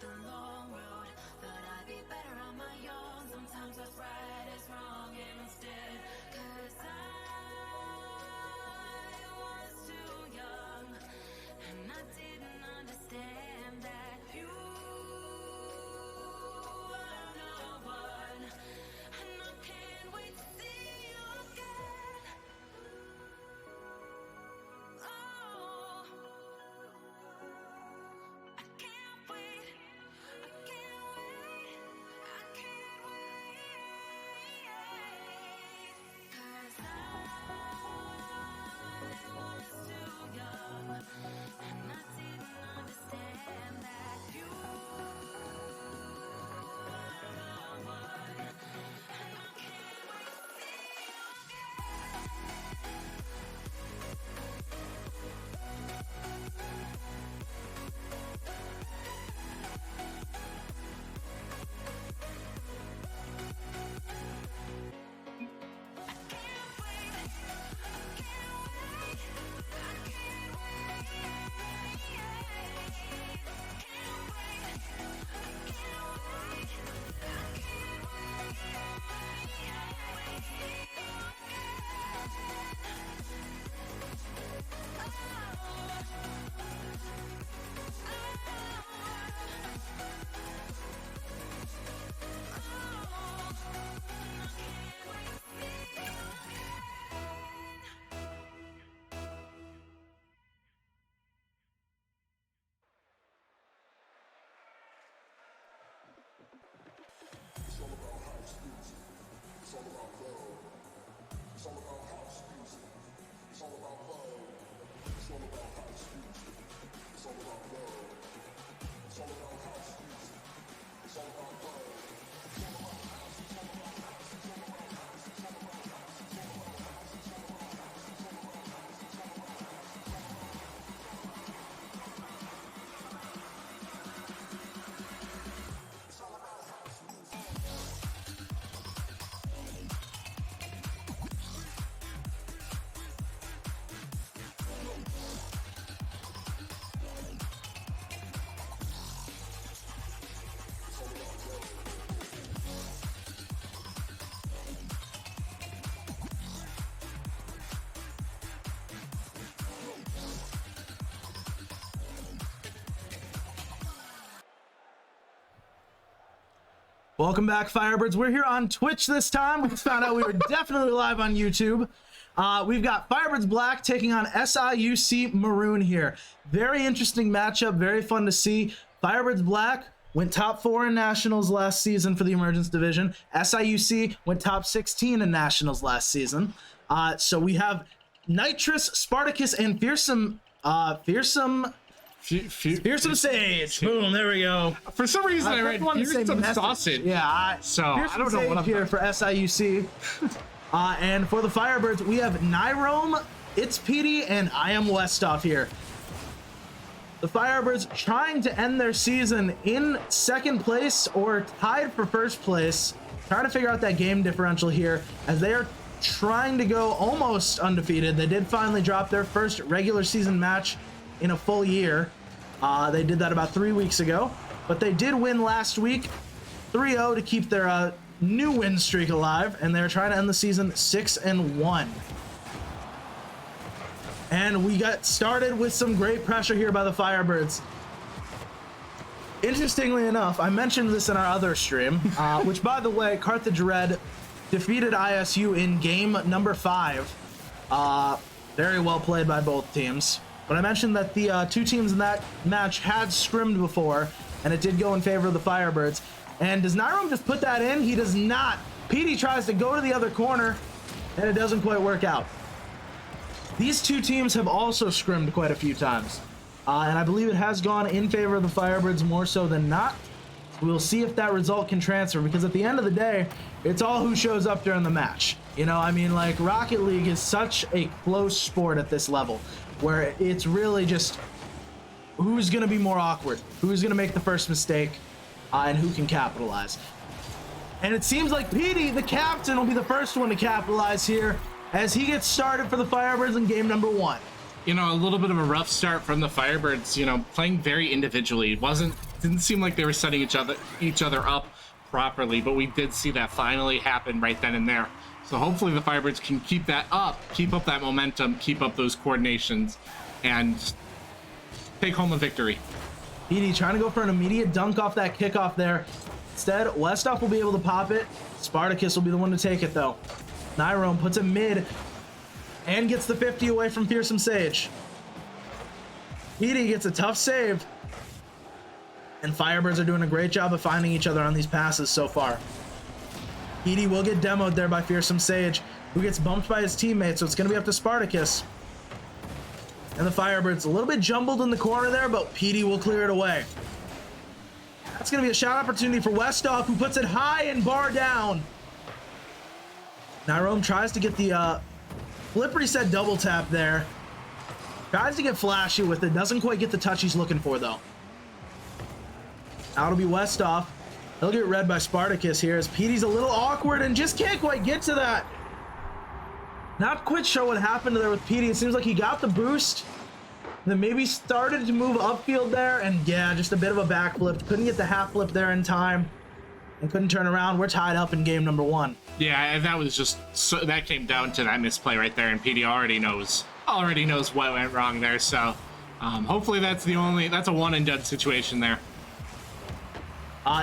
the long road. Thought I'd be better on my own. Sometimes what's right is wrong instead. 'Cause I was too young, and I didn't understand that you are the one. And I can't wait to see you again. Oh, I can't wait. I can't wait. I can't wait. 'Cause I was too young, and I didn't understand that you are the one. And I can't wait to see you Welcome back, Firebirds. We're here on Twitch this time. We just found out we were definitely live on YouTube. We've got Firebirds Black taking on S.I.U Maroon here. Very interesting matchup, very fun to see. Firebirds Black went top 4 in Nationals last season for the Emergence Division. S.I.U went top 16 in Nationals last season. So we have Nitrous, Spartacus, and Fearsome Sage. Boom, there we go. For some reason, I read Fearsome Sausage. Yeah, I don't know what I'm here for S.I.U. And for the Firebirds, we have Nyrome, It's Petey, and I Am Westoff here. The Firebirds trying to end their season in second place or tied for first place, trying to figure out that game differential here as they are trying to go almost undefeated. They did finally drop their first regular season match in a full year. They did that about 3 weeks ago, but they did win last week 3-0 to keep their new win streak alive, and they're trying to end the season 6-1. And we got started with some great pressure here by the Firebirds. Interestingly enough, I mentioned this in our other stream, which, by the way, Carthage Red defeated ISU in game number 5. Very well played by both teams. But I mentioned that the two teams in that match had scrimmed before, and it did go in favor of the Firebirds. And does Nyrome just put that in? He does not. Petey tries to go to the other corner, and it doesn't quite work out. These two teams have also scrimmed quite a few times, and I believe it has gone in favor of the Firebirds more so than not. We'll see if that result can transfer, because at the end of the day, it's all who shows up during the match. You know, I mean, like, Rocket League is such a close sport at this level, where it's really just who's going to be more awkward, who's going to make the first mistake, and who can capitalize. And it seems like Petey, the captain, will be the first one to capitalize here as he gets started for the Firebirds in game number 1. You know, a little bit of a rough start from the Firebirds, you know, playing very individually. It wasn't didn't seem like they were setting each other up properly, but we did see that finally happen right then and there. So hopefully the Firebirds can keep that up, keep up that momentum, keep up those coordinations, and take home a victory. PD trying to go for an immediate dunk off that kickoff there. Instead, Westhoff will be able to pop it. Spartacus will be the one to take it, though. Nyrome puts it mid and gets the 50 away from Fearsome Sage. PD gets a tough save. And Firebirds are doing a great job of finding each other on these passes so far. PD will get demoed there by Fearsome Sage, who gets bumped by his teammate, so it's going to be up to Spartacus. And the Firebirds a little bit jumbled in the corner there, but PD will clear it away. That's going to be a shot opportunity for Westhoff, who puts it high and bar down. Nyrome tries to get the flip reset double tap there. Tries to get flashy with it. Doesn't quite get the touch he's looking for, though. Now it'll be Westhoff. He'll get read by Spartacus here as PD's a little awkward and just can't quite get to that. Not quite sure what happened there with PD. It seems like he got the boost, then maybe started to move upfield there, and yeah, just a bit of a backflip. Couldn't get the half flip there in time and couldn't turn around. We're tied up in game number 1. Yeah, that was just that came down to that misplay right there, and PD already knows what went wrong there. So hopefully that's a one and done situation there.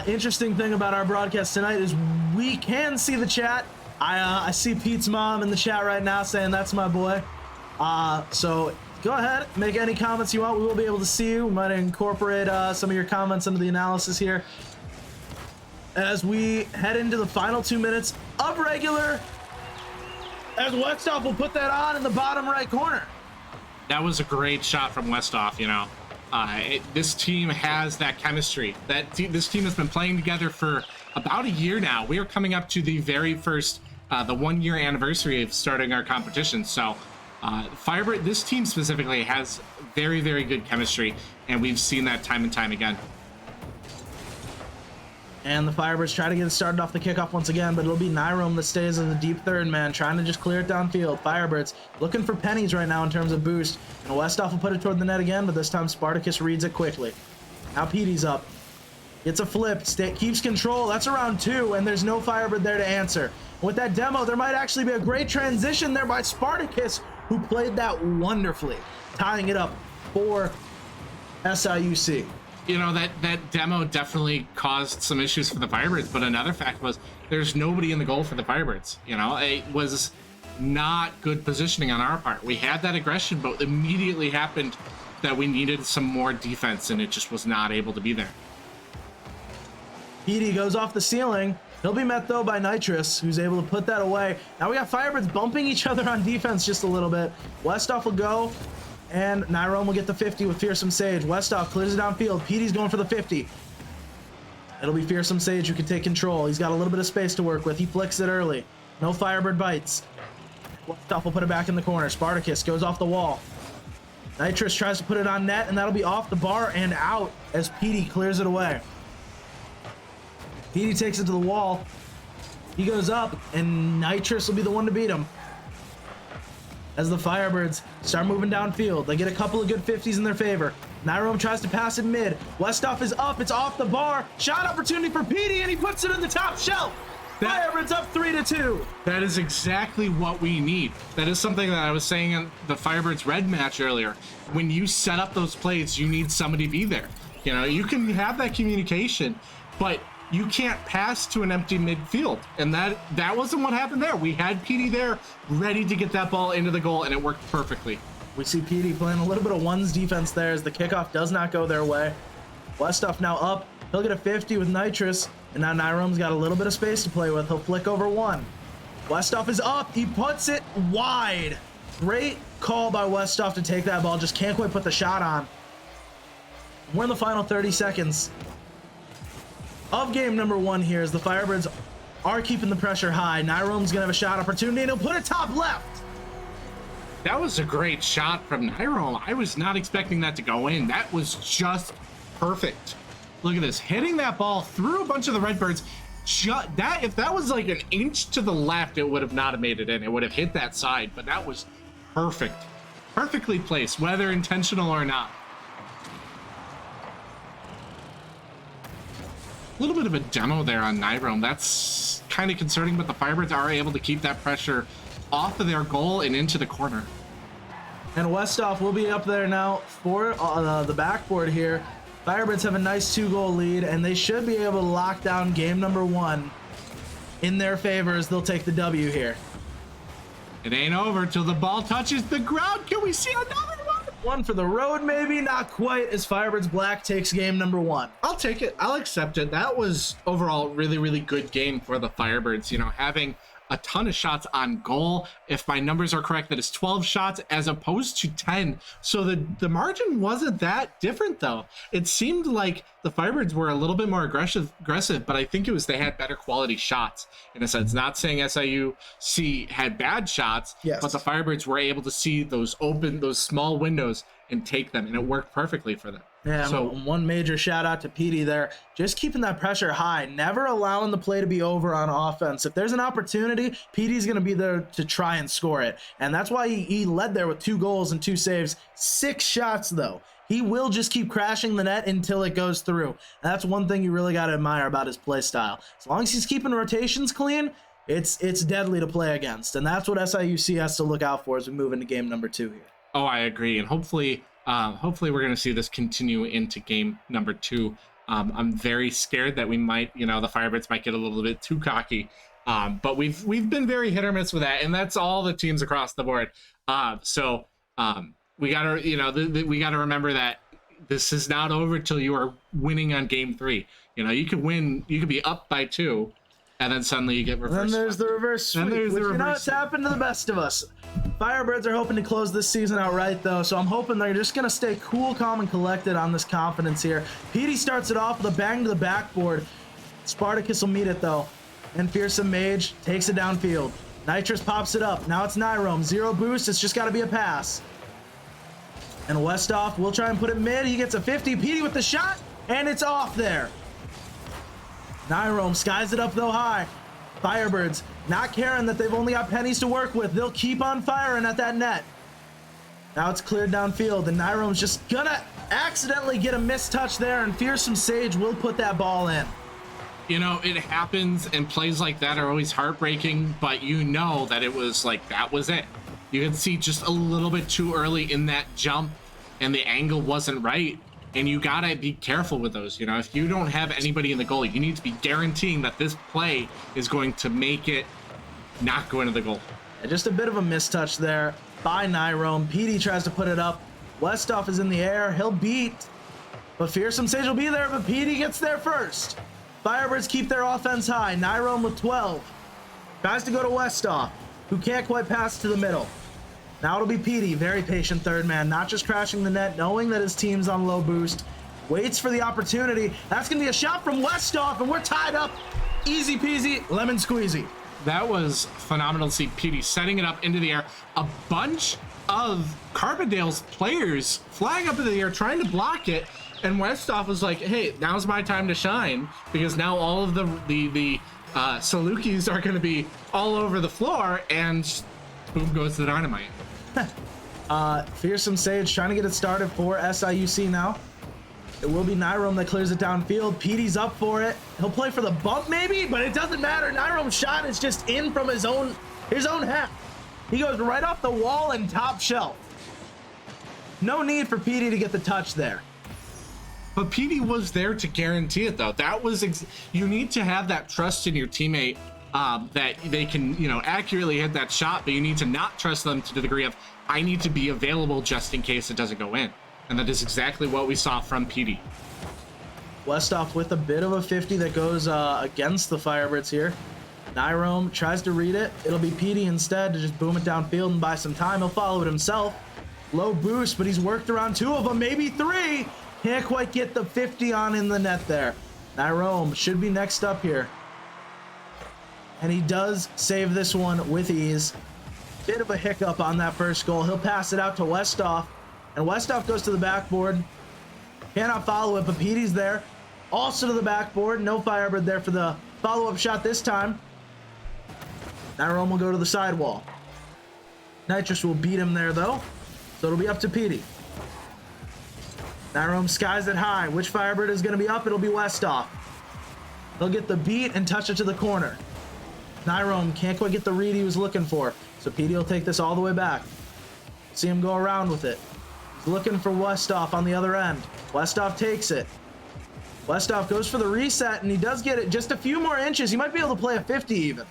Interesting thing about our broadcast tonight is we can see the chat. I see Pete's mom in the chat right now saying that's my boy. So go ahead, make any comments you want. We will be able to see you. We might incorporate some of your comments into the analysis here as we head into the final 2 minutes of regular, as Westhoff will put that on in the bottom right corner. That was a great shot from Westhoff, you know. This team has that chemistry. This team has been playing together for about a year now. We are coming up to the very first, the 1 year anniversary of starting our competition. So Firebird, this team specifically has very, very good chemistry, and we've seen that time and time again. And the Firebirds try to get it started off the kickoff once again, but it'll be Nyrome that stays as the deep third man, trying to just clear it downfield. Firebirds looking for pennies right now in terms of boost. And Westhoff will put it toward the net again, but this time Spartacus reads it quickly. Now PD's up. Gets a flip, keeps control. That's around 2, and there's no Firebird there to answer. With that demo, there might actually be a great transition there by Spartacus, who played that wonderfully, tying it up for S.I.U. You know, that demo definitely caused some issues for the Firebirds, but another fact was there's nobody in the goal for the Firebirds. You know, it was not good positioning on our part. We had that aggression, but immediately happened that we needed some more defense, and it just was not able to be there. PD goes off the ceiling. He'll be met, though, by Nitrous, who's able to put that away. Now we got Firebirds bumping each other on defense just a little bit. Westhoff will go, and Nyrome will get the 50 with Fearsome Sage. Westhoff clears it downfield. PD's going for the 50. It'll be Fearsome Sage who can take control. He's got a little bit of space to work with. He flicks it early. No Firebird bites. Westhoff will put it back in the corner. Spartacus goes off the wall. Nitrous tries to put it on net, and that'll be off the bar and out as PD clears it away. PD takes it to the wall. He goes up, and Nitrous will be the one to beat him. As the Firebirds start moving downfield, they get a couple of good 50s in their favor. Nyrome tries to pass it mid. Westhoff is up. It's off the bar. Shot opportunity for PD, and he puts it in the top shelf. Firebirds up 3-2. That is exactly what we need. That is something that I was saying in the Firebirds Red match earlier. When you set up those plays, you need somebody to be there. You know, you can have that communication, but you can't pass to an empty midfield, and that wasn't what happened there. We had PD there ready to get that ball into the goal, and it worked perfectly. We see PD playing a little bit of ones defense there as the kickoff does not go their way. Westhoff now up. He'll get a 50 with Nitrous, and now Nyrome's got a little bit of space to play with. He'll flick over 1. Westhoff is up. He puts it wide. Great call by Westhoff to take that ball. Just can't quite put the shot on. We're in the final 30 seconds of game number 1 here as the Firebirds are keeping the pressure high. Nyrome's gonna have a shot opportunity, and he'll put it top left. That was a great shot from Nyrome. I was not expecting that to go in. That was just perfect. Look at this, hitting that ball through a bunch of the Redbirds. If that was like an inch to the left, it would have not have made it in. It would have hit that side, but that was perfect. Perfectly placed, whether intentional or not. A little bit of a demo there on Nyrome. That's kind of concerning, but the Firebirds are able to keep that pressure off of their goal and into the corner. And Westhoff will be up there now for the backboard here. Firebirds have a nice 2-goal lead, and they should be able to lock down game number 1 in their favor as they'll take the W here. It ain't over till the ball touches the ground. Can we see another one? One for the road, maybe not quite, as Firebirds Black takes game number 1. I'll take it. I'll accept it. That was overall really, really good game for the Firebirds. You know, having a ton of shots on goal. If my numbers are correct, that is 12 shots as opposed to 10. So the margin wasn't that different, though. It seemed like the Firebirds were a little bit more aggressive, but I think it was they had better quality shots in a sense. Not saying S.I.U had bad shots, yes, but the Firebirds were able to see those small windows and take them, and it worked perfectly for them. Yeah, so one major shout out to Petey there, just keeping that pressure high, never allowing the play to be over on offense. If there's an opportunity, Petey's going to be there to try and score it, and that's why he led there with 2 goals and 2 saves. 6 shots though. He will just keep crashing the net until it goes through. And that's one thing you really got to admire about his play style. As long as he's keeping rotations clean, it's deadly to play against, and that's what S.I.U has to look out for as we move into game number 2 here. Oh, I agree, and hopefully we're going to see this continue into game number 2. I'm very scared that we might, the Firebirds might get a little bit too cocky, but we've been very hit or miss with that, and that's all the teams across the board. So we gotta, we gotta remember that this is not over till you are winning on game 3. You could win, you could be up by 2, and then suddenly you get reversed. And then there's the reverse sweep, it's happened to the best of us. Firebirds are hoping to close this season out right, though, so I'm hoping they're just going to stay cool, calm, and collected on this confidence here. Petey starts it off with a bang to the backboard. Spartacus will meet it, though, and Fearsome Mage takes it downfield. Nitrous pops it up. Now it's Nyrome. 0 boost. It's just got to be a pass. And Westhoff will try and put it mid. He gets a 50. Petey with the shot, and it's off there. Nyrome skies it up, though, high. Firebirds not caring that they've only got pennies to work with. They'll keep on firing at that net. Now it's cleared downfield, and Nyrome's just gonna accidentally get a missed touch there, and Fearsome Sage will put that ball in. It happens, and plays like that are always heartbreaking, but that it was like, that was it. You can see just a little bit too early in that jump, and the angle wasn't right. And you gotta be careful with those. If you don't have anybody in the goal, you need to be guaranteeing that this play is going to make it not go into the goal. Just a bit of a mistouch there by Nyrome. Petey tries to put it up. Westhoff is in the air. He'll beat, but Fearsome Sage will be there, but Petey gets there first. Firebirds keep their offense high. Nyrome with 12. Tries to go to Westhoff, who can't quite pass to the middle. Now it'll be Petey, very patient third man, not just crashing the net, knowing that his team's on low boost. Waits for the opportunity. That's going to be a shot from Westhoff, and we're tied up. Easy peasy, lemon squeezy. That was phenomenal to see Petey setting it up into the air. A bunch of Carbondale's players flying up into the air, trying to block it, and Westhoff was like, hey, now's my time to shine, because now all of the Salukis are going to be all over the floor, and boom goes the dynamite. Fearsome Sage trying to get it started for S.I.U now. It will be Nyrome that clears it downfield. Petey's up for it. He'll play for the bump maybe, but it doesn't matter. Nyrome's shot is just in from his own half. He goes right off the wall and top shelf. No need for Petey to get the touch there. But Petey was there to guarantee it, though. That was you need to have that trust in your teammate, that they can, accurately hit that shot, but you need to not trust them to the degree of, I need to be available just in case it doesn't go in. And that is exactly what we saw from Petey. Westhoff with a bit of a 50 that goes against the Firebirds here. Nyrome tries to read it. It'll be Petey instead to just boom it downfield and buy some time. He'll follow it himself. Low boost, but he's worked around 2 of them, maybe 3. Can't quite get the 50 on in the net there. Nyrome should be next up here. And he does save this one with ease. Bit of a hiccup on that first goal. He'll pass it out to Westhoff. And Westhoff goes to the backboard. Cannot follow it, but Petey's there. Also to the backboard. No Firebird there for the follow-up shot this time. Nyrome will go to the sidewall. Nitrous will beat him there, though. So it'll be up to Petey. Nyrome skies it high. Which Firebird is going to be up? It'll be Westhoff. He'll get the beat and touch it to the corner. Nyrome can't quite get the read he was looking for, so PD will take this all the way back. See him go around with it. He's looking for Westoff on the other end. Westoff takes it. Westoff goes for the reset, and he does get it just a few more inches. He might be able to play a 50 even.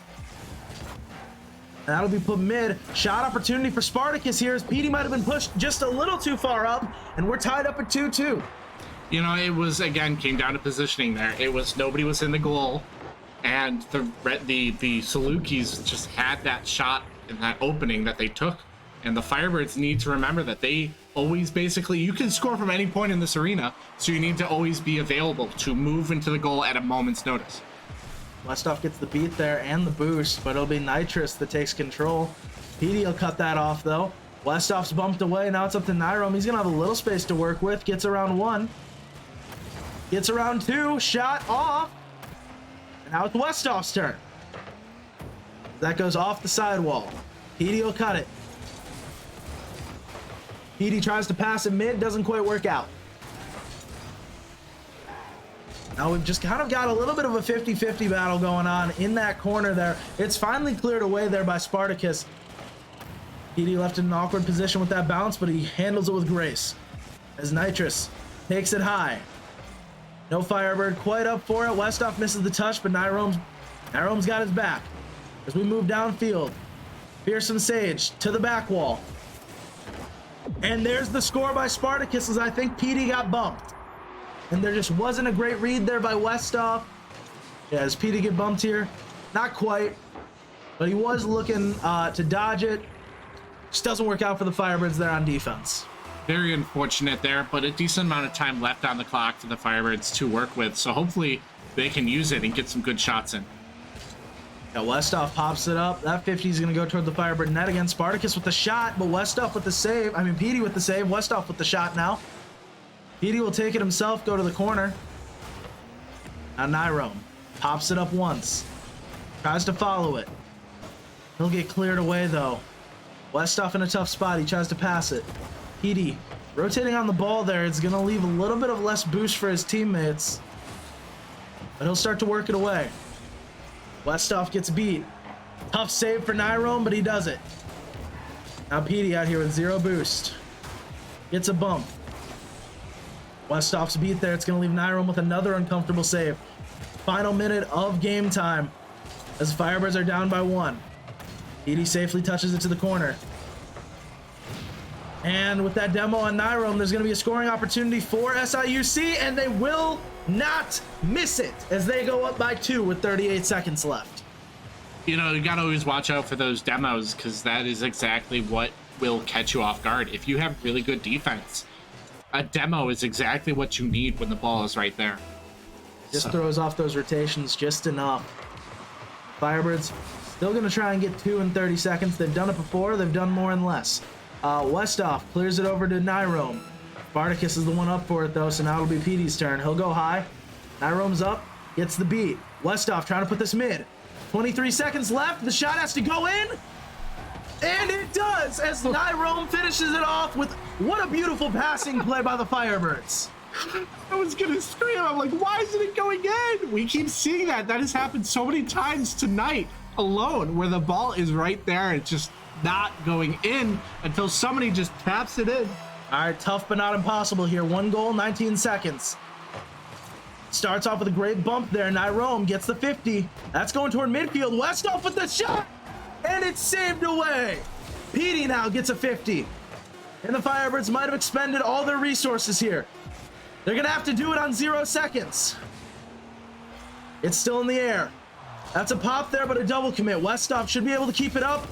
And that'll be put mid. Shot opportunity for Spartacus here, as PD might have been pushed just a little too far up, and we're tied up at 2-2. You know, it was, again, came down to positioning there. It was, nobody was in the goal, and the Salukis just had that shot in that opening that they took. And the Firebirds need to remember that they always basically, you can score from any point in this arena, so you need to always be available to move into the goal at a moment's notice. Westoff gets the beat there and the boost, but it'll be Nitrous that takes control. PD will cut that off though. Westoff's bumped away. Now it's up to Nyrome. He's gonna have a little space to work with. Gets around 1. Gets around 2. Shot off. And now it's Westoff's turn. That goes off the sidewall. PD will cut it. PD tries to pass it mid. Doesn't quite work out. Now we've just kind of got a little bit of a 50-50 battle going on in that corner there. It's finally cleared away there by Spartacus. PD left in an awkward position with that bounce, but he handles it with grace. As Nitrous takes it high. No Firebird quite up for it. Westoff misses the touch, but Nyrome's got his back. As we move downfield. Fearsome Sage to the back wall. And there's the score by Spartacus, as I think PD got bumped. And there just wasn't a great read there by Westoff. Yeah, does PD get bumped here? Not quite. But he was looking to dodge it. Just doesn't work out for the Firebirds there on defense. Very unfortunate there, but a decent amount of time left on the clock for the Firebirds to work with. So hopefully they can use it and get some good shots in. Yeah, Westoff pops it up. That 50 is going to go toward the Firebird net again. Spartacus with the shot, but Westoff with the save. I mean, PD with the save. Westoff with the shot now. PD will take it himself, go to the corner. Now Nyrome pops it up once. Tries to follow it. He'll get cleared away, though. Westoff in a tough spot. He tries to pass it. PD rotating on the ball there. It's going to leave a little bit of less boost for his teammates. But he'll start to work it away. Westoff gets beat. Tough save for Nyrome, but he does it. Now PD out here with 0 boost. Gets a bump. Westoff's beat there. It's going to leave Nyrome with another uncomfortable save. Final minute of game time as Firebirds are down by 1. PD safely touches it to the corner. And with that demo on Nyrome, there's going to be a scoring opportunity for SIUC, and they will not miss it as they go up by 2 with 38 seconds left. You know, you got to always watch out for those demos, because that is exactly what will catch you off guard. If you have really good defense, a demo is exactly what you need when the ball is right there. Just throws off those rotations just enough. Firebirds still going to try and get 2 in 30 seconds. They've done it before. They've done more in less. Westoff clears it over to Nyrome. Spartacus is the one up for it, though, so now it'll be PD's turn. He'll go high. Nyrome's up. Gets the beat. Westoff trying to put this mid. 23 seconds left. The shot has to go in. And it does, as Nyrome finishes it off with what a beautiful passing play by the Firebirds. I was gonna scream. I'm like, why isn't it going in? We keep seeing that. That has happened so many times tonight alone, where the ball is right there. It's just not going in until somebody just taps it in. All right, tough but not impossible here. 1 goal, 19 seconds. Starts off with a great bump there. Nyrome gets the 50. That's going toward midfield. Westoff with the shot. And it's saved away. PD now gets a 50. And the Firebirds might have expended all their resources here. They're going to have to do it on 0 seconds. It's still in the air. That's a pop there, but a double commit. Westoff should be able to keep it up.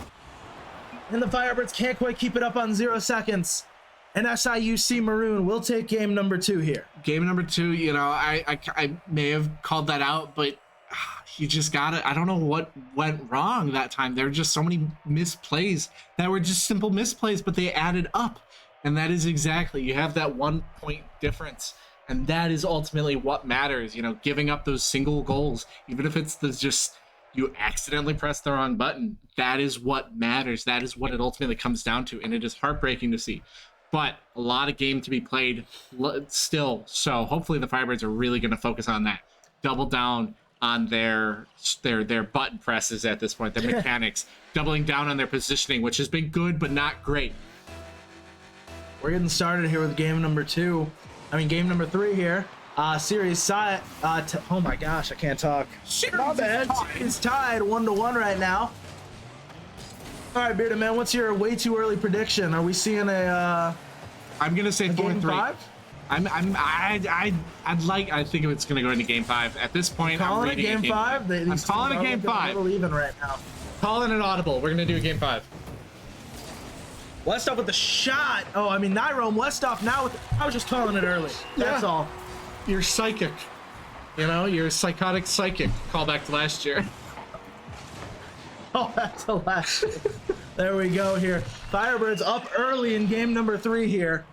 And the Firebirds can't quite keep it up on 0 seconds. And SIUC Maroon will take game number 2 here. Game number 2, you know, I may have called that out, but you just got it. I don't know what went wrong that time. There were just so many misplays that were just simple misplays, but they added up. And that is exactly, you have that 1 point difference. And that is ultimately what matters, you know, giving up those single goals, even if it's just you accidentally press the wrong button. That is what matters. That is what it ultimately comes down to. And it is heartbreaking to see. But a lot of game to be played still. So hopefully the Firebirds are really going to focus on that. Double down on their button presses at this point, their mechanics, doubling down on their positioning, which has been good but not great. We're getting started here with game number 3 here. Series side. Oh my gosh, I can't talk. My bad. It's tied 1-1 right now. All right, Bearded Man, what's your way too early prediction? Are we seeing I'm gonna say 4-3. game 5? I think it's gonna go into game 5 at this point. Calling it game 5. I'm calling it game 5. A little even right now. Calling it audible. We're gonna do a game 5. Westoff with the shot. Oh, I mean Nyrome. Westoff now with. I was just calling it early. That's all. You're psychic. You know, you're a psychotic psychic. Call back to last year. Oh, that's a last. There we go here. Firebirds up early in game number 3 here.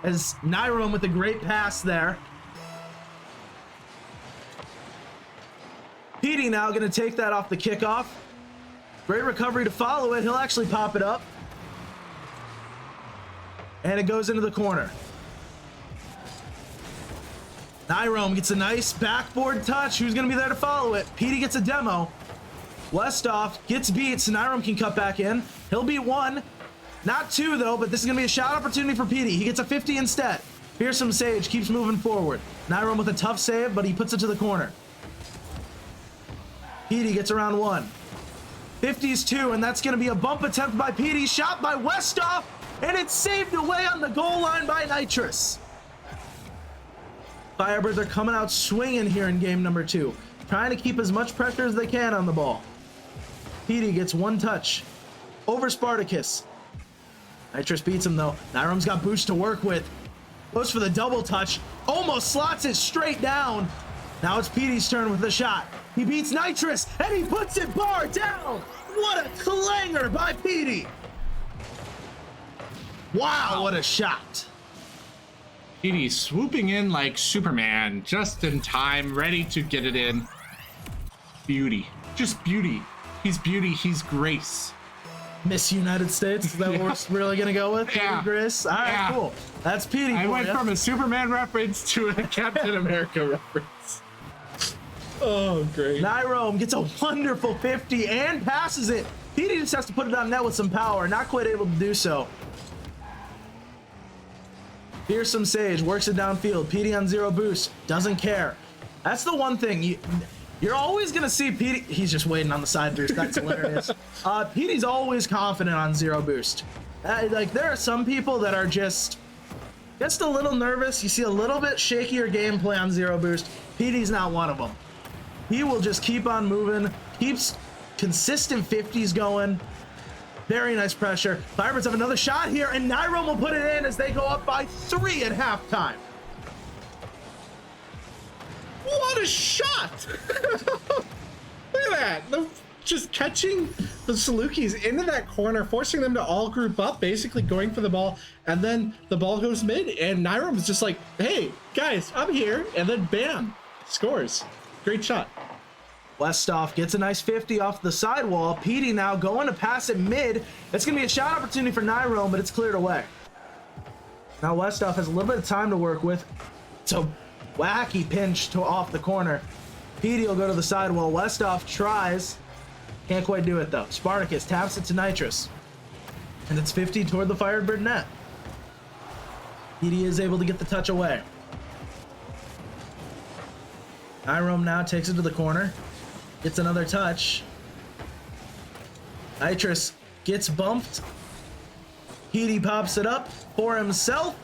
As Nyrome with a great pass there. Petey now going to take that off the kickoff. Great recovery to follow it. He'll actually pop it up. And it goes into the corner. Nyrome gets a nice backboard touch. Who's going to be there to follow it? Petey gets a demo. Westoff gets beat, so Nyrome can cut back in. He'll beat 1. Not 2, though, but this is going to be a shot opportunity for Petey. He gets a 50 instead. Fearsome Sage keeps moving forward. Nyrome with a tough save, but he puts it to the corner. Petey gets around 1. 50's 2, and that's going to be a bump attempt by Petey. Shot by Westoff, and it's saved away on the goal line by Nitrous. Firebirds are coming out swinging here in game number 2. Trying to keep as much pressure as they can on the ball. Petey gets 1 touch over Spartacus. Nitrous beats him though. Nyrome's got boost to work with. Goes for the double touch. Almost slots it straight down. Now it's Petey's turn with the shot. He beats Nitrous and he puts it bar down. What a clanger by Petey. Wow, what a shot. Petey swooping in like Superman, just in time, ready to get it in. Beauty. Just beauty. He's beauty, he's grace. Miss United States, is that what we're really gonna go with? Yeah. Grace? All right, cool. That's Petey. I went from a Superman reference to a Captain America reference. Oh, great. Nyrome gets a wonderful 50 and passes it. Petey just has to put it on net with some power. Not quite able to do so. Fearsome Sage works it downfield. Petey on 0 boost. Doesn't care. That's the one thing. You're always going to see Petey. He's just waiting on the side boost. That's hilarious. Petey's always confident on 0 boost. Like, there are some people that are just a little nervous. You see a little bit shakier gameplay on 0 boost. Petey's not one of them. He will just keep on moving. Keeps consistent 50s going. Very nice pressure. Firebirds have another shot here, and Nyrome will put it in as they go up by 3 at halftime. What a shot! Look at that. Just catching the Salukis into that corner, forcing them to all group up, basically going for the ball, and then the ball goes mid, and Nyrome is just like, hey, guys, I'm here, and then bam, scores. Great shot. Westoff gets a nice 50 off the sidewall. Petey now going to pass it mid. It's going to be a shot opportunity for Nyrome, but it's cleared away. Now Westoff has a little bit of time to work with. It's a wacky pinch off the corner. Petey will go to the sidewall. Westoff tries. Can't quite do it though. Spartacus taps it to Nitrous. And it's 50 toward the Firebird net. Petey is able to get the touch away. Nyrome now takes it to the corner. Gets another touch. Nitrous gets bumped. Petey pops it up for himself.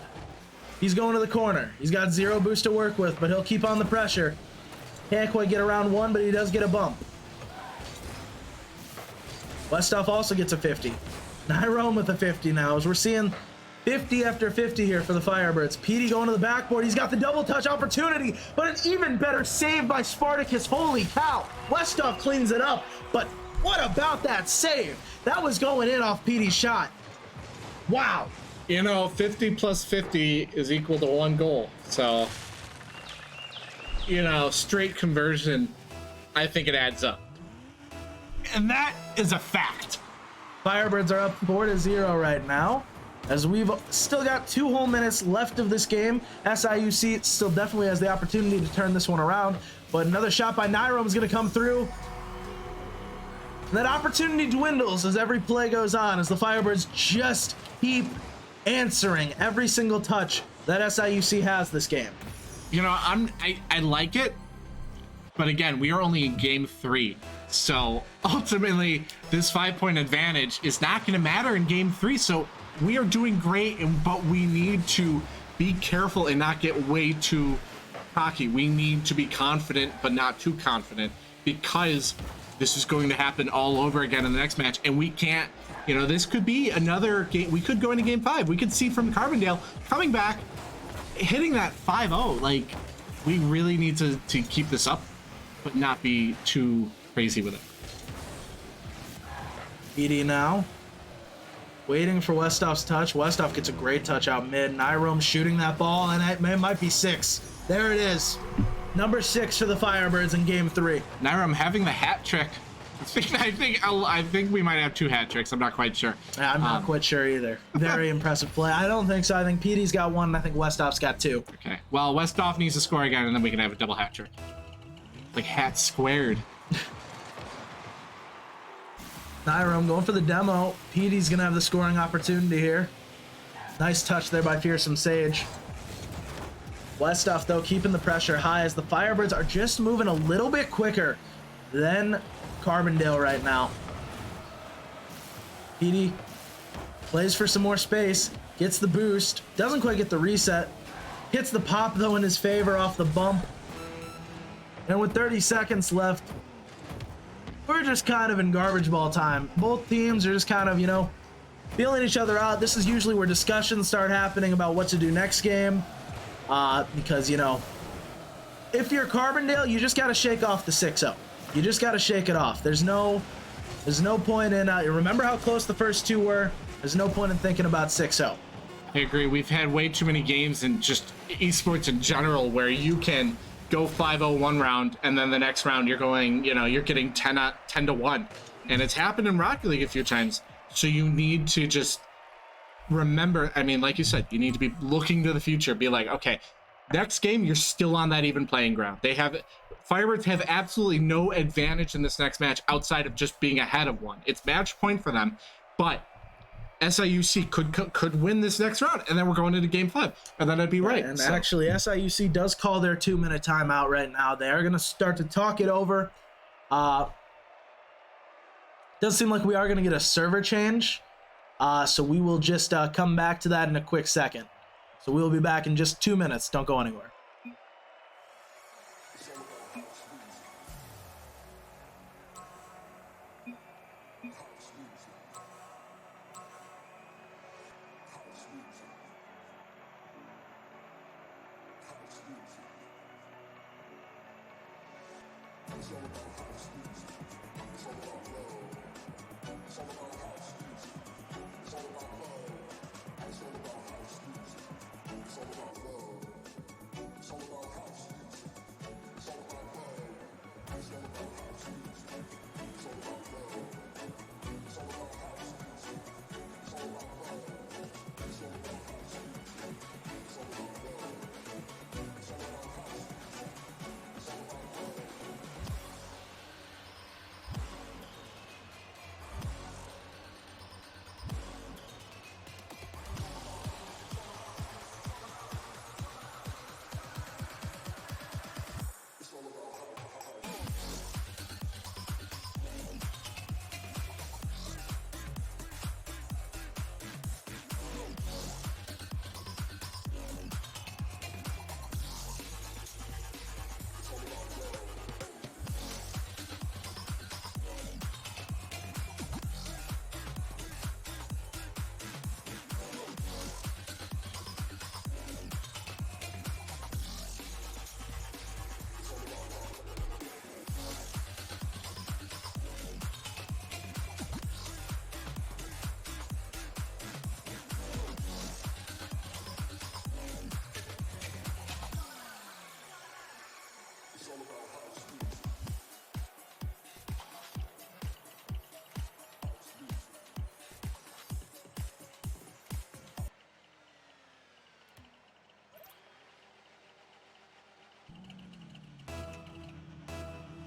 He's going to the corner. He's got 0 boost to work with, but he'll keep on the pressure. Can't quite get around 1, but he does get a bump. Westoff also gets a 50. Nyrome with a 50 now, as we're seeing 50 after 50 here for the Firebirds. Petey going to the backboard. He's got the double touch opportunity, but an even better save by Spartacus. Holy cow. Westoff cleans it up, but what about that save? That was going in off Petey's shot. Wow. You know, 50 plus 50 is equal to 1 goal. So, you know, straight conversion, I think it adds up. And that is a fact. Firebirds are up 4-0 right now, as we've still got 2 whole minutes left of this game. S.I.U still definitely has the opportunity to turn this one around. but another shot by Nyrome is going to come through. And that opportunity dwindles as every play goes on, as the Firebirds just keep answering every single touch that S.I.U has this game. You know, I like it, but again, we are only in game 3. So ultimately, this 5-point advantage is not going to matter in game 3. So we are doing great, but we need to be careful and not get way too cocky. We need to be confident, but not too confident, because this is going to happen all over again in the next match. And we can't, you know, this could be another game. We could go into game 5. We could see from Carbondale coming back, hitting that 5-0. Like, we really need to keep this up, but not be too crazy with it. PD now, waiting for Westhoff's touch. Westhoff gets a great touch out mid. Nyrome shooting that ball, and it might be 6. There it is. Number 6 for the Firebirds in game 3. Nyrome having the hat trick. I think we might have 2 hat tricks. I'm not quite sure. Yeah, I'm not quite sure either. Very impressive play. I don't think so. I think PD's got 1, and I think Westhoff's got 2. Okay. Well, Westhoff needs to score again, and then we can have a double hat trick. Like hat squared. Nyrome going for the demo. PD's going to have the scoring opportunity here. Nice touch there by Fearsome Sage. Westhoff, though, keeping the pressure high as the Firebirds are just moving a little bit quicker than Carbondale right now. PD plays for some more space, gets the boost, doesn't quite get the reset, hits the pop, though, in his favor off the bump. And with 30 seconds left, we're just kind of in garbage ball time. Both teams are just kind of, you know, feeling each other out. This is usually where discussions start happening about what to do next game. Because, you know, if you're Carbondale, you just got to shake off the 6-0. You just got to shake it off. There's no point in, remember how close the first 2 were? There's no point in thinking about 6-0. I agree. We've had way too many games in just esports in general where you can go 5-0 one round, and then the next round you're going, you know, you're getting 10-1. And it's happened in Rocket League a few times. So you need to just remember, I mean, like you said, you need to be looking to the future. Be like, okay, next game, you're still on that even playing ground. Firebirds have absolutely no advantage in this next match outside of just being ahead of 1. It's match point for them, but S.I.U could win this next round, and then we're going into game 5, and then I'd be right. And actually, S.I.U does call their 2-minute timeout right now. They are going to start to talk it over. Does seem like we are going to get a server change. So we will just come back to that in a quick second. So we'll be back in just 2 minutes. Don't go anywhere.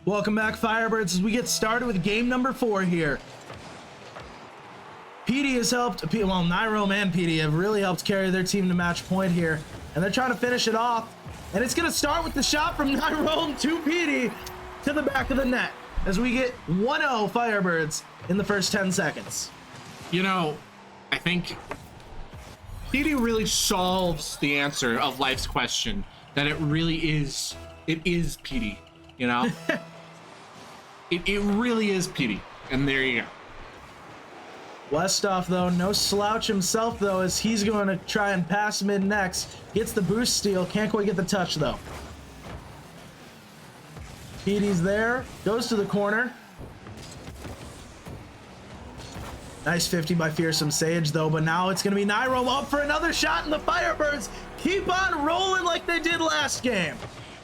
Welcome back, Firebirds, as we get started with game number 4 here. PD has helped, well, Nyrome and PD have really helped carry their team to match point here, and they're trying to finish it off. And it's going to start with the shot from Nyrome to PD to the back of the net as we get 1-0 Firebirds in the first 10 seconds. You know, I think PD really solves the answer of life's question, that it is PD, you know? it really is PD, and there you go. Westhoff, though, no slouch himself, though, as he's going to try and pass mid next. Gets the boost steal, can't quite get the touch, though. PD's there, goes to the corner. Nice 50 by Fearsome Sage, though, but now it's going to be Nyrome up for another shot, and the Firebirds keep on rolling like they did last game.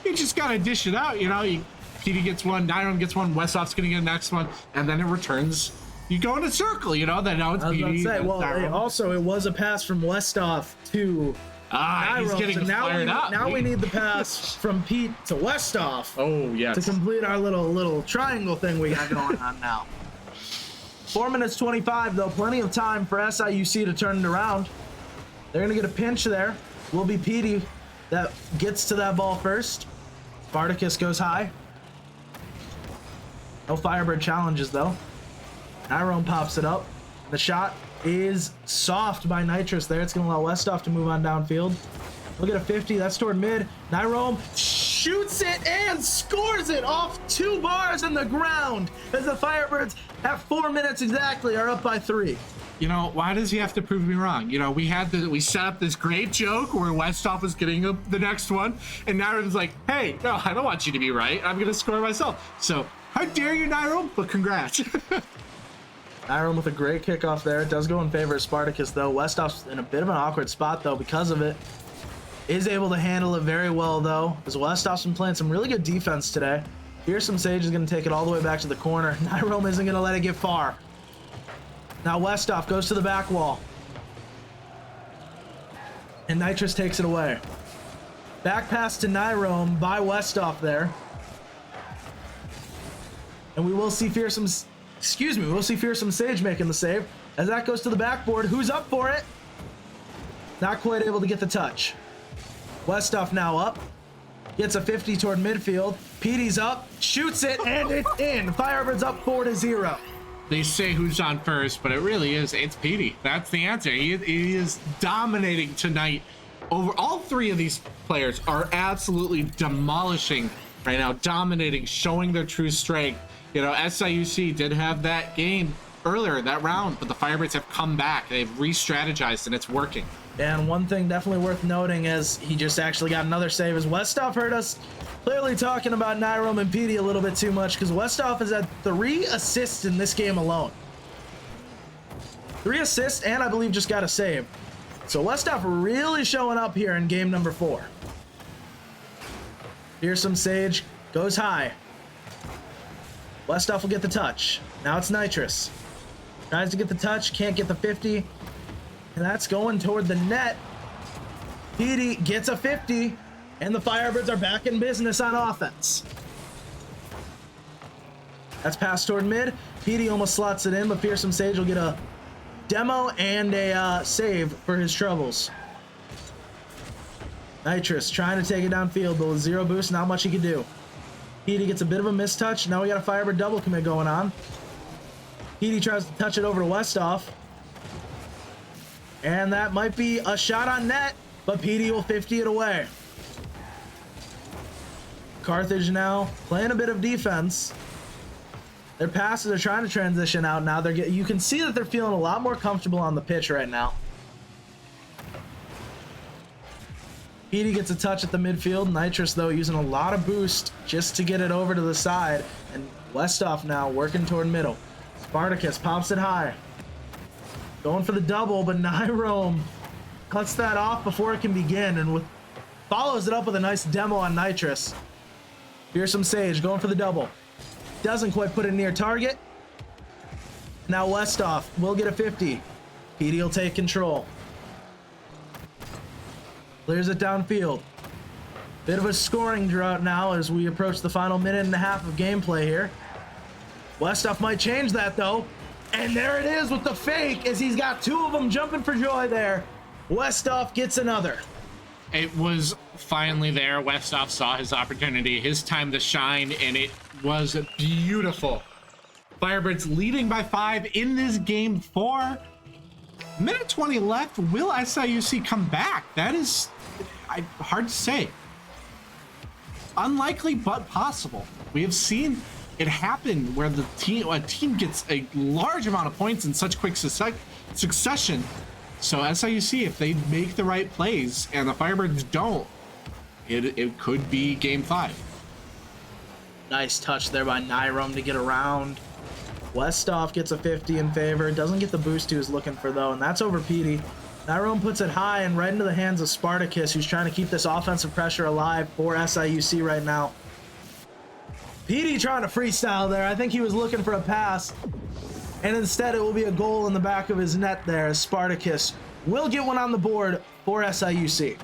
You just got to dish it out, you know? PD gets one, Nyrome gets one, Westhoff's going to get the next one, and then it returns. You go in a circle, you know, then now it's I was about to PD. say, well, it was a pass from Westhoff to Nyrome, he's getting so fired up. Now we need the pass from Pete to Westhoff. Oh, yes. To complete our little triangle thing we got going on now. 4 minutes 25, though, plenty of time for S.I.U. to turn it around. They're gonna get a pinch there. Will be PD that gets to that ball first. Spartacus goes high. No Firebird challenges, though. Nyrome pops it up. The shot is soft by Nitrous there. It's going to allow Westhoff to move on downfield. Look at a 50. That's toward mid. Nyrome shoots it and scores it off 2 bars in the ground as the Firebirds at 4 minutes exactly are up by 3. You know, why does he have to prove me wrong? You know, we set up this great joke where Westhoff was getting the next one, and Nyrome's like, hey, no, I don't want you to be right. I'm going to score myself. So, how dare you, Nyrome? But congrats. Nyrome with a great kickoff there. It does go in favor of Spartacus, though. Westhoff's in a bit of an awkward spot, though, because of it. Is able to handle it very well, though, as Westhoff's been playing some really good defense today. Fearsome Sage is going to take it all the way back to the corner. Nyrome isn't going to let it get far. Now Westhoff goes to the back wall. And Nitrous takes it away. Back pass to Nyrome by Westhoff there. And we will see Fearsome Sage making the save as that goes to the backboard. Who's up for it? Not quite able to get the touch. Westhoff now up. Gets a 50 toward midfield. PD's up, shoots it, and it's in. Firebirds up 4-0. They say who's on first, but it's PD. That's the answer. He is dominating tonight. Over all 3 of these players are absolutely demolishing right now, dominating, showing their true strength. You know, S.I.U. did have that game earlier, that round, but the Firebirds have come back. They've re-strategized, and it's working. And one thing definitely worth noting is he just actually got another save, as Westhoff heard us clearly talking about Nyrome and PD a little bit too much, because Westhoff has had 3 assists in this game alone. 3 assists, and I believe just got a save. So Westhoff really showing up here in game number 4. Fearsome Sage goes high. Westhoff will get the touch. Now it's Nitrous. Tries to get the touch, can't get the 50. And that's going toward the net. PD gets a 50, and the Firebirds are back in business on offense. That's passed toward mid. PD almost slots it in, but Fearsome Sage will get a demo and a save for his troubles. Nitrous trying to take it downfield, but with 0 boost, not much he can do. PD gets a bit of a mistouch. Now we got a Firebird double commit going on. PD tries to touch it over to Westhoff. And that might be a shot on net, but PD will 50 it away. Carthage now playing a bit of defense. Their passes are trying to transition out now. You can see that they're feeling a lot more comfortable on the pitch right now. PD gets a touch at the midfield. Nitrous, though, using a lot of boost just to get it over to the side. And Westhoff now working toward middle. Spartacus pops it high. Going for the double, but Nyrome cuts that off before it can begin and follows it up with a nice demo on Nitrous. Fearsome Sage going for the double. Doesn't quite put it near target. Now Westhoff will get a 50. PD will take control. Clears it downfield. Bit of a scoring drought now as we approach the final minute and a half of gameplay here. Westoff might change that though. And there it is with the fake as he's got two of them jumping for joy there. Westoff gets another. It was finally there. Westoff saw his opportunity, his time to shine, and it was beautiful. Firebirds leading by 5 in this game 4. Minute 20 left. Will S.I.U come back? That is hard to say. Unlikely, but possible. We have seen it happen where a team gets a large amount of points in such quick succession. So S.I.U, if they make the right plays and the Firebirds don't, it could be game 5. Nice touch there by Nyrom to get around. Westoff gets a 50 in favor. Doesn't get the boost he was looking for though, and that's over Petey. Nyrom puts it high and right into the hands of Spartacus, who's trying to keep this offensive pressure alive for S.I.U right now. Petey trying to freestyle there. I think he was looking for a pass, and instead it will be a goal in the back of his net there as Spartacus will get one on the board for S.I.U.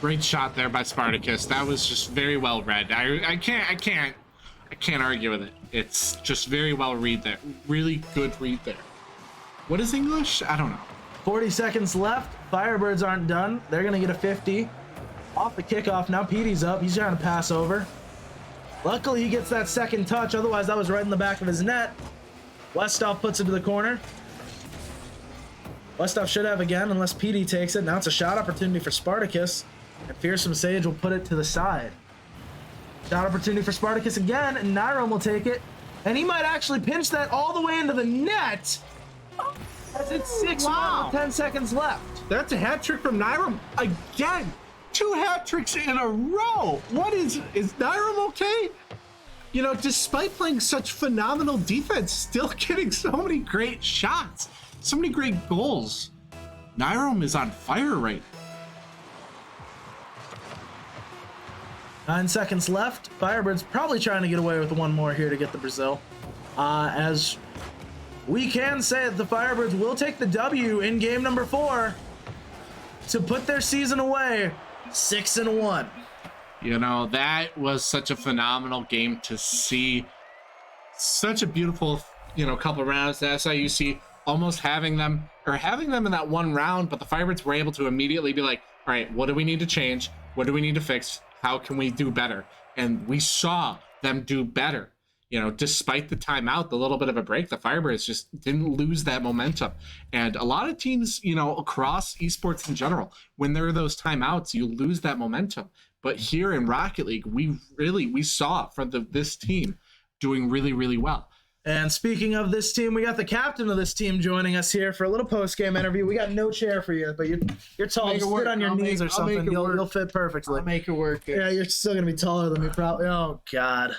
Great shot there by Spartacus. That was just very well read. I can't argue with it. It's just very well read there. Really good read there. What is English? I don't know. 40 seconds left. Firebirds aren't done. They're going to get a 50. Off the kickoff. Now Petey's up. He's trying to pass over. Luckily, he gets that second touch. Otherwise, that was right in the back of his net. Westoff puts it to the corner. Westoff should have again, unless Petey takes it. Now it's a shot opportunity for Spartacus. And Fearsome Sage will put it to the side. Shot opportunity for Spartacus again, and Nyrom will take it. And he might actually pinch that all the way into the net. As it's 6-1 with 10 seconds left. That's a hat trick from Nyrom again. 2 hat tricks in a row. What is Nyrom okay? You know, despite playing such phenomenal defense, still getting so many great shots, so many great goals. Nyrom is on fire right now. 9 seconds left. Firebirds probably trying to get away with one more here to get the Brazil. As we can say that the Firebirds will take the W in game number 4 to put their season away 6-1. You know, that was such a phenomenal game to see. Such a beautiful, couple rounds. The S.I.U almost having them in that one round, but the Firebirds were able to immediately be like, all right, what do we need to change? What do we need to fix? How can we do better? And we saw them do better. Despite the timeout, the little bit of a break, the Firebirds just didn't lose that momentum. And a lot of teams, across esports in general, when there are those timeouts, you lose that momentum. But here in Rocket League, we saw from this team doing really, really well. And speaking of this team, we got the captain of this team joining us here for a little post-game interview. We got no chair for you, but you're tall. Just sit on your knees or something. You'll fit perfectly. I'll make it work. Yeah, you're still going to be taller than me probably. Oh, God.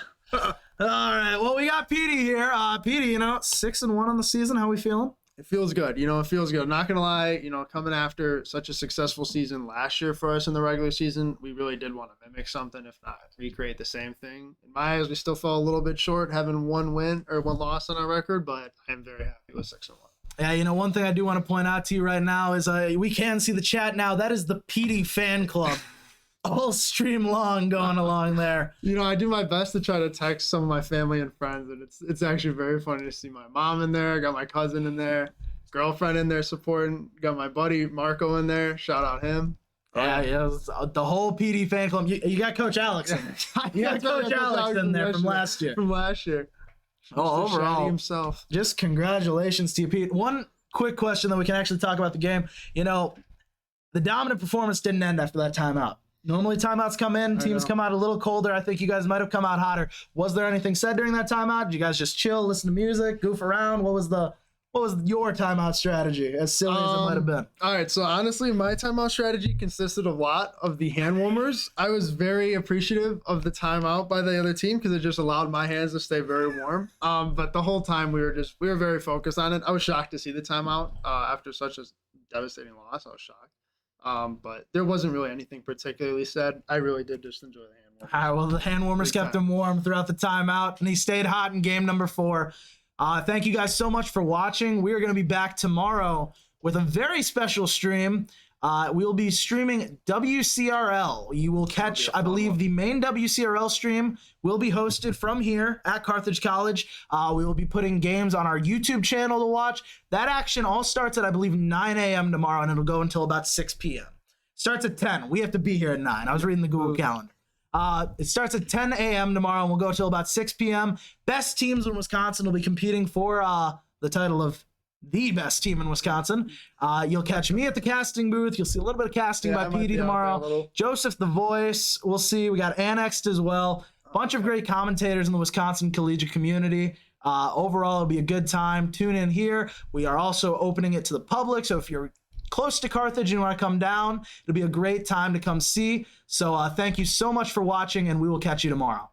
All right, well, we got Petey here. Petey, 6-1 on the season. How we feeling? It feels good. It feels good. I'm not going to lie, coming after such a successful season last year for us in the regular season, we really did want to mimic something, if not recreate the same thing. In my eyes, we still fell a little bit short, having one loss on our record, but I am very happy with 6-1. Yeah, one thing I do want to point out to you right now is we can see the chat now. That is the Petey fan club. All stream long going along there. I do my best to try to text some of my family and friends, and it's actually very funny to see my mom in there. I got my cousin in there, girlfriend in there supporting. Got my buddy Marco in there. Shout out him. Yeah, the whole PD fan club. You got Coach Alex in there. You got Coach Alex in there from last year. Oh, overall, himself. Just congratulations to you, Pete. One quick question that we can actually talk about the game. The dominant performance didn't end after that timeout. Normally timeouts come in, teams come out a little colder. I think you guys might have come out hotter. Was there anything said during that timeout? Did you guys just chill, listen to music, goof around? What was your timeout strategy, as silly as it might have been? All right, so honestly, my timeout strategy consisted of a lot of the hand warmers. I was very appreciative of the timeout by the other team because it just allowed my hands to stay very warm. But the whole time we were very focused on it. I was shocked to see the timeout after such a devastating loss. I was shocked. But there wasn't really anything particularly said. I really did just enjoy the hand warmers. All right, well, the hand warmers kept him warm throughout the timeout, and he stayed hot in game number 4. Thank you guys so much for watching. We are going to be back tomorrow with a very special stream. We will be streaming WCRL. You will catch, I believe, the main WCRL stream will be hosted from here at Carthage College. We will be putting games on our YouTube channel to watch. That action all starts at, I believe, 9 a.m. tomorrow, and it'll go until about 6 p.m. Starts at 10. We have to be here at 9. I was reading the Google Calendar. It starts at 10 a.m. tomorrow, and we'll go till about 6 p.m. Best teams in Wisconsin will be competing for the title of the best team in Wisconsin. You'll catch me at the casting booth. You'll see a little bit of casting by PD tomorrow. Joseph the Voice. We'll see. We got Annexed as well. Bunch of great commentators in the Wisconsin collegiate community. Overall, it'll be a good time. Tune in here. We are also opening it to the public, so if you're close to Carthage and you want to come down, it'll be a great time to come see. So thank you so much for watching, and we will catch you tomorrow.